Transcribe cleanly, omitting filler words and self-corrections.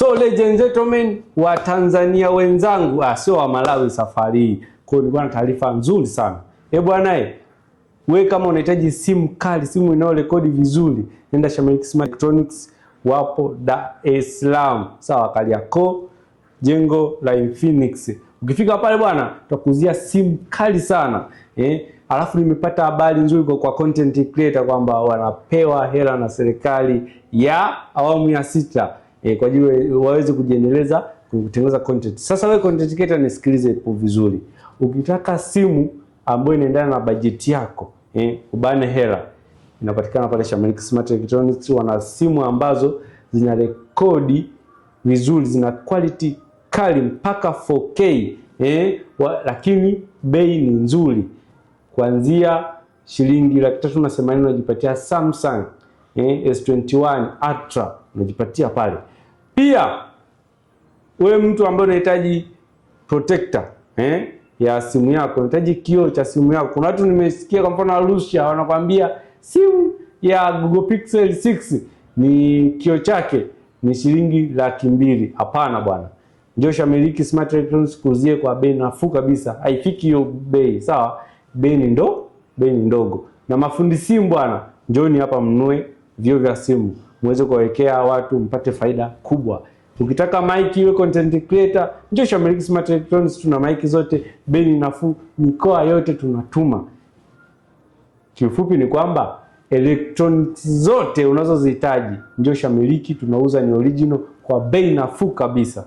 So ladies and gentlemen, wa Tanzania wenzangu, sio wa Malawi safari hii. Kwa hiyo nilikuwa na taarifa nzuri sana. Bwana wewe kama unahitaji simu kali, simu inayorekodi vizuri, nenda Shameliki Smart Electronics, wapo Dar es Salaam. Sawa, Kariakoo, jengo la Infinix. Ukifika pale bwana, tutakuzia simu kali sana. Alafu nimepata habari nzuri kwa content creator kwamba wanapewa hela na serikali ya awamu ya 6 kwa ajili waweze kujiendeleza kutengeneza content. Sasa wewe content creator, nisikilize ipo vizuri. Ukitaka simu ambayo inaendana na bajeti yako, ubane hela, inapatikana pale Shameliki Smart Electronics. Wana simu ambazo zina rekodi vizuri, zina quality kali mpaka 4K, lakini bei ni nzuri. Kuanzia shilingi 380,000 unajipatia Samsung S21 Ultra unajipatia pale. Pia wewe mtu ambaye unahitaji protector ya simu yako, unahitaji kioo cha simu yako. Kuna watu nimesikia kwa mfano Arusha wanakuambia simu ya Google Pixel 6 ni kioo chake ni shilingi 200,000. Hapana bwana. Njoo Shameliki Smart Electronics kuuzie kwa bei nafuu kabisa. Haifiki hiyo bei, sawa? Bei ni ndogo. Na mafundi simu bwana, njooni hapa mnunue vioo vya simu, muweze kuwekea watu mpate faida kubwa. Ukitaka mic iwe content creator, njoo Shameliki Smart Electronics, tuna mic zote, bei ni nafuu, mikoa yote tunatuma. Kiufupi ni kwamba electronics zote unazozihitaji, njoo Shameliki, tunauza ni original kwa bei nafuu kabisa.